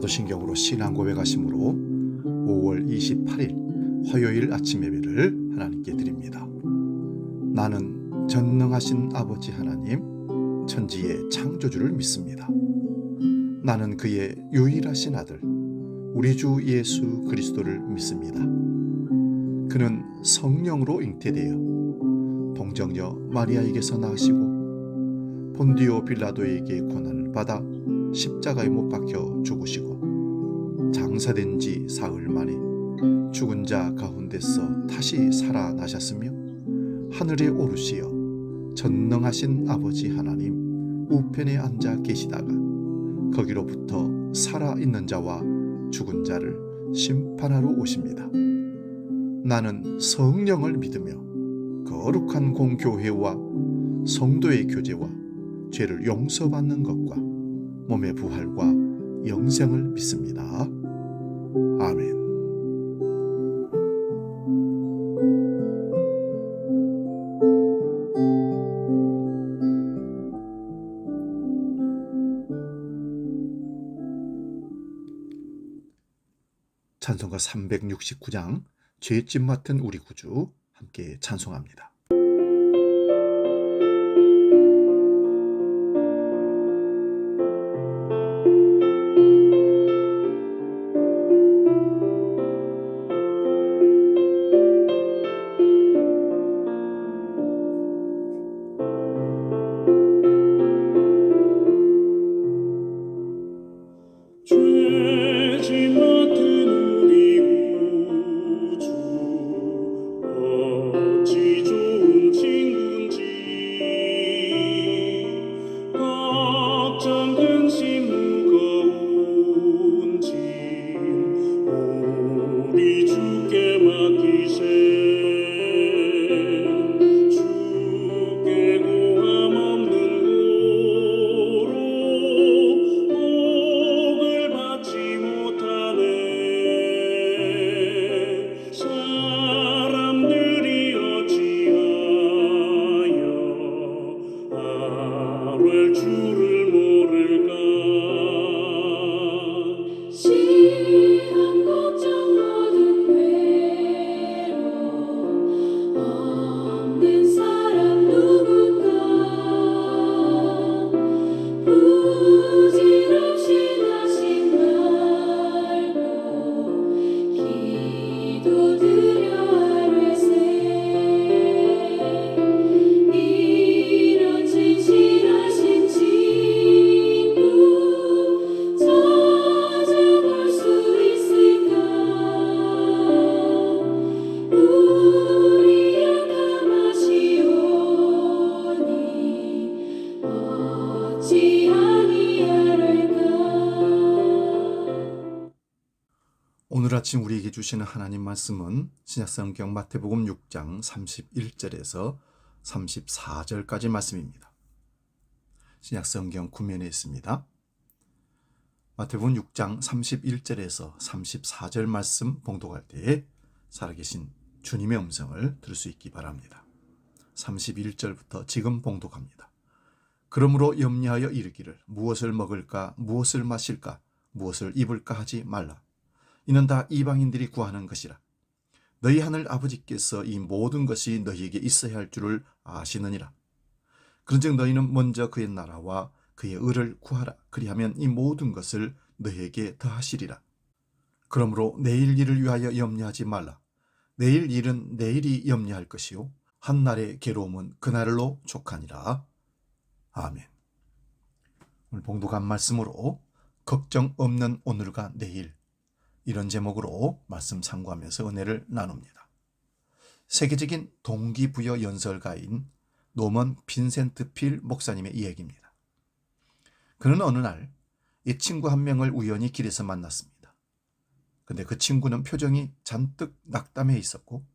사도신경으로 신앙 고백하심으로 5월 28일 화요일 아침 예배를 하나님께 드립니다. 나는 전능하신 아버지 하나님, 천지의 창조주를 믿습니다. 나는 그의 유일하신 아들, 우리 주 예수 그리스도를 믿습니다. 그는 성령으로 잉태되어 동정녀 마리아에게서 나으시고 본디오 빌라도에게 고난을 받아 십자가에 못 박혀 죽으시고 장사된 지 사흘 만에 죽은 자 가운데서 다시 살아나셨으며 하늘에 오르시어 전능하신 아버지 하나님 우편에 앉아 계시다가 거기로부터 살아있는 자와 죽은 자를 심판하러 오십니다. 나는 성령을 믿으며 거룩한 공교회와 성도의 교제와 죄를 용서받는 것과 몸의 부활과 영생을 믿습니다. 아멘. 찬송가 369장 죄짐 맡은 우리 구주 함께 찬송합니다. 오늘 아침 우리에게 주시는 하나님 말씀은 신약성경 마태복음 6장 31절에서 34절까지 말씀입니다. 신약성경 구면에 있습니다. 마태복음 6장 31절에서 34절 말씀 봉독할 때에 살아계신 주님의 음성을 들을 수 있기 바랍니다. 31절부터 지금 봉독합니다. 그러므로 염려하여 이르기를 무엇을 먹을까 무엇을 마실까 무엇을 입을까 하지 말라. 이는 다 이방인들이 구하는 것이라. 너희 하늘 아버지께서 이 모든 것이 너희에게 있어야 할 줄을 아시느니라. 그런즉 너희는 먼저 그의 나라와 그의 의를 구하라. 그리하면 이 모든 것을 너희에게 더하시리라. 그러므로 내일 일을 위하여 염려하지 말라. 내일 일은 내일이 염려할 것이요 한 날의 괴로움은 그날로 족하니라. 아멘. 오늘 봉독한 말씀으로 걱정 없는 오늘과 내일, 이런 제목으로 말씀 참고하면서 은혜를 나눕니다. 세계적인 동기부여 연설가인 노먼 빈센트 필 목사님의 이야기입니다. 그는 어느 날 이 친구 한 명을 우연히 길에서 만났습니다. 근데 그 친구는 표정이 잔뜩 낙담해 있었고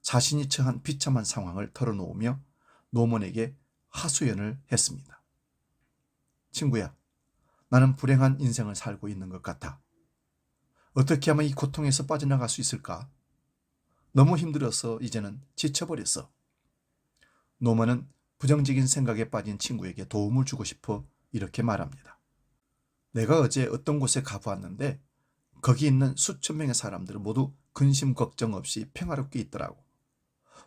자신이 처한 비참한 상황을 털어놓으며 노먼에게 하소연을 했습니다. 친구야, 나는 불행한 인생을 살고 있는 것 같아. 어떻게 하면 이 고통에서 빠져나갈 수 있을까? 너무 힘들어서 이제는 지쳐버렸어. 노먼은 부정적인 생각에 빠진 친구에게 도움을 주고 싶어 이렇게 말합니다. 내가 어제 어떤 곳에 가보았는데 거기 있는 수천 명의 사람들은 모두 근심 걱정 없이 평화롭게 있더라고.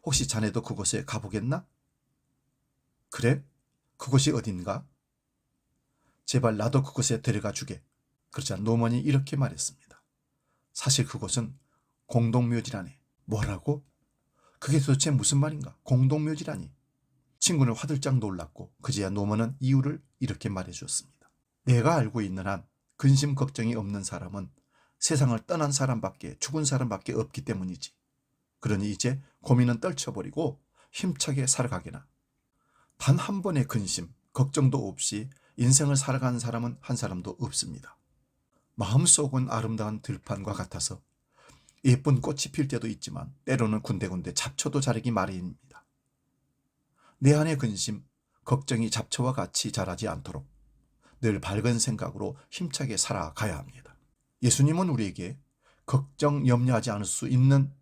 혹시 자네도 그곳에 가보겠나? 그래? 그곳이 어딘가? 제발 나도 그곳에 데려가 주게. 그러자 노먼이 이렇게 말했습니다. 사실 그곳은 공동묘지라네. 뭐라고? 그게 도대체 무슨 말인가? 공동묘지라니. 친구는 화들짝 놀랐고 그제야 노먼은 이유를 이렇게 말해 주었습니다. 내가 알고 있는 한 근심 걱정이 없는 사람은 세상을 떠난 사람밖에 죽은 사람밖에 없기 때문이지. 그러니 이제 고민은 떨쳐버리고 힘차게 살아가게나. 단 한 번의 근심, 걱정도 없이 인생을 살아가는 사람은 한 사람도 없습니다. 마음속은 아름다운 들판과 같아서 예쁜 꽃이 필 때도 있지만 때로는 군데군데 잡초도 자라기 마련입니다. 내 안의 근심, 걱정이 잡초와 같이 자라지 않도록 늘 밝은 생각으로 힘차게 살아가야 합니다. 예수님은 우리에게 걱정, 염려하지 않을 수 있는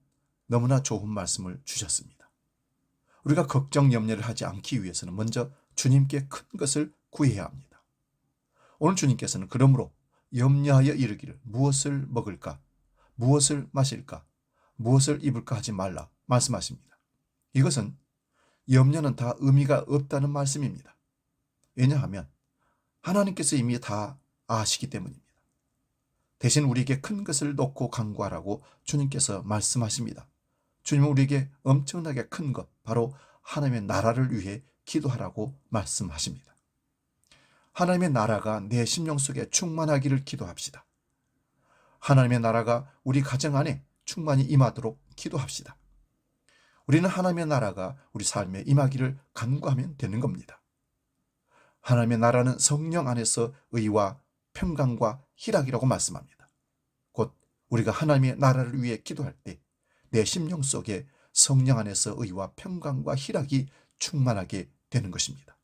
너무나 좋은 말씀을 주셨습니다. 우리가 걱정, 염려를 하지 않기 위해서는 먼저 주님께 큰 것을 구해야 합니다. 오늘 주님께서는 그러므로 염려하여 이르기를 무엇을 먹을까, 무엇을 마실까, 무엇을 입을까 하지 말라 말씀하십니다. 이것은 염려는 다 의미가 없다는 말씀입니다. 왜냐하면 하나님께서 이미 다 아시기 때문입니다. 대신 우리에게 큰 것을 놓고 간구하라고 주님께서 말씀하십니다. 주님은 우리에게 엄청나게 큰 것, 바로 하나님의 나라를 위해 기도하라고 말씀하십니다. 하나님의 나라가 내 심령 속에 충만하기를 기도합시다. 하나님의 나라가 우리 가정 안에 충만히 임하도록 기도합시다. 우리는 하나님의 나라가 우리 삶에 임하기를 간구하면 되는 겁니다. 하나님의 나라는 성령 안에서 의와 평강과 희락이라고 말씀합니다. 곧 우리가 하나님의 나라를 위해 기도할 때 내 심령 속에 성령 안에서 의와 평강과 희락이 충만하게 되는 것입니다.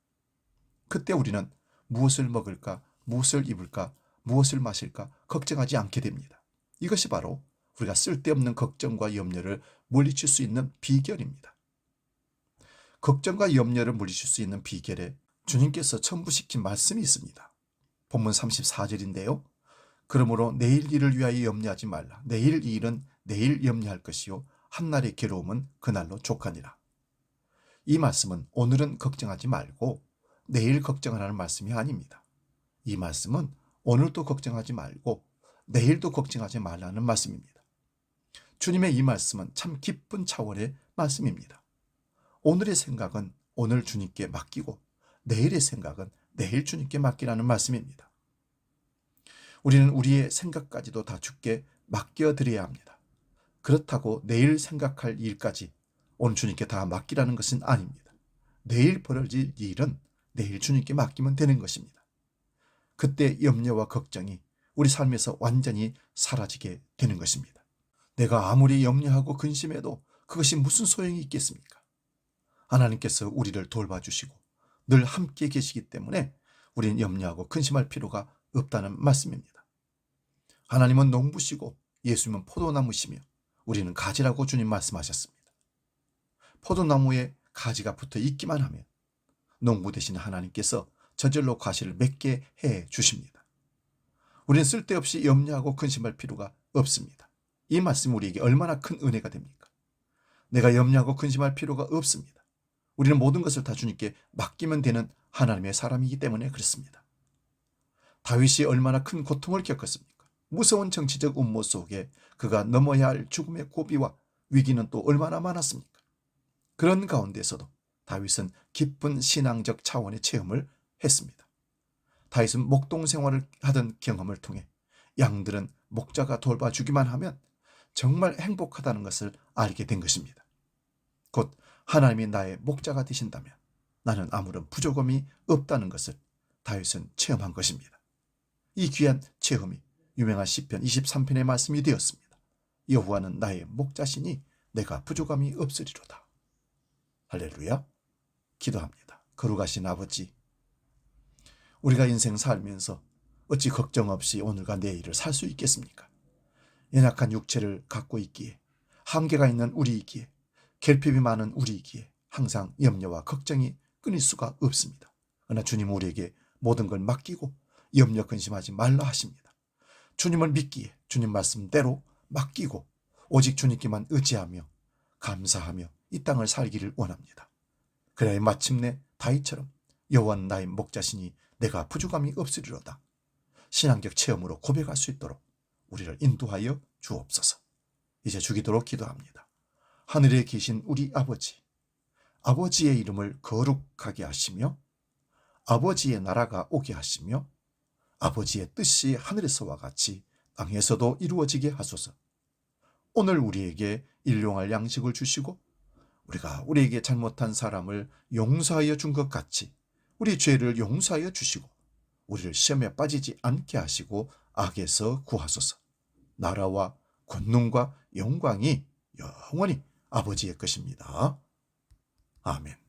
그때 우리는 무엇을 먹을까, 무엇을 입을까, 무엇을 마실까 걱정하지 않게 됩니다. 이것이 바로 우리가 쓸데없는 걱정과 염려를 물리칠 수 있는 비결입니다. 걱정과 염려를 물리칠 수 있는 비결에 주님께서 첨부시킨 말씀이 있습니다. 본문 34절인데요. 그러므로 내일 일을 위하여 염려하지 말라. 내일 일은 내일 염려할 것이요 한날의 괴로움은 그날로 족하니라. 이 말씀은 오늘은 걱정하지 말고 내일 걱정하라는 말씀이 아닙니다. 이 말씀은 오늘도 걱정하지 말고 내일도 걱정하지 말라는 말씀입니다. 주님의 이 말씀은 참 깊은 차원의 말씀입니다. 오늘의 생각은 오늘 주님께 맡기고 내일의 생각은 내일 주님께 맡기라는 말씀입니다. 우리는 우리의 생각까지도 다 주께 맡겨드려야 합니다. 그렇다고 내일 생각할 일까지 오늘 주님께 다 맡기라는 것은 아닙니다. 내일 벌어질 일은 내일 주님께 맡기면 되는 것입니다. 그때 염려와 걱정이 우리 삶에서 완전히 사라지게 되는 것입니다. 내가 아무리 염려하고 근심해도 그것이 무슨 소용이 있겠습니까? 하나님께서 우리를 돌봐주시고 늘 함께 계시기 때문에 우리는 염려하고 근심할 필요가 없다는 말씀입니다. 하나님은 농부시고 예수님은 포도나무시며 우리는 가지라고 주님 말씀하셨습니다. 포도나무에 가지가 붙어 있기만 하면 농부 되시는 하나님께서 저절로 과실을 맺게 해 주십니다. 우리는 쓸데없이 염려하고 근심할 필요가 없습니다. 이 말씀이 우리에게 얼마나 큰 은혜가 됩니까? 내가 염려하고 근심할 필요가 없습니다. 우리는 모든 것을 다 주님께 맡기면 되는 하나님의 사람이기 때문에 그렇습니다. 다윗이 얼마나 큰 고통을 겪었습니까? 무서운 정치적 음모 속에 그가 넘어야 할 죽음의 고비와 위기는 또 얼마나 많았습니까? 그런 가운데서도 다윗은 깊은 신앙적 차원의 체험을 했습니다. 다윗은 목동 생활을 하던 경험을 통해 양들은 목자가 돌봐주기만 하면 정말 행복하다는 것을 알게 된 것입니다. 곧 하나님이 나의 목자가 되신다면 나는 아무런 부족함이 없다는 것을 다윗은 체험한 것입니다. 이 귀한 체험이 유명한 시편 23편의 말씀이 되었습니다. 여호와는 나의 목자시니 내가 부족함이 없으리로다. 할렐루야. 기도합니다. 거룩하신 아버지, 우리가 인생 살면서 어찌 걱정 없이 오늘과 내일을 살 수 있겠습니까? 연약한 육체를 갖고 있기에, 한계가 있는 우리이기에, 결핍이 많은 우리이기에 항상 염려와 걱정이 끊일 수가 없습니다. 그러나 주님 우리에게 모든 걸 맡기고 염려 근심하지 말라 하십니다. 주님을 믿기에 주님 말씀대로 맡기고 오직 주님께만 의지하며 감사하며 이 땅을 살기를 원합니다. 그래야 마침내 다윗처럼 여호와는 나의 목자시니 내가 부족함이 없으리로다. 신앙적 체험으로 고백할 수 있도록 우리를 인도하여 주옵소서. 이제 주기도록 기도합니다. 하늘에 계신 우리 아버지, 아버지의 이름을 거룩하게 하시며 아버지의 나라가 오게 하시며 아버지의 뜻이 하늘에서와 같이 땅에서도 이루어지게 하소서. 오늘 우리에게 일용할 양식을 주시고 우리가 우리에게 잘못한 사람을 용서하여 준 것 같이 우리 죄를 용서하여 주시고 우리를 시험에 빠지지 않게 하시고 악에서 구하소서. 나라와 권능과 영광이 영원히 아버지의 것입니다. 아멘.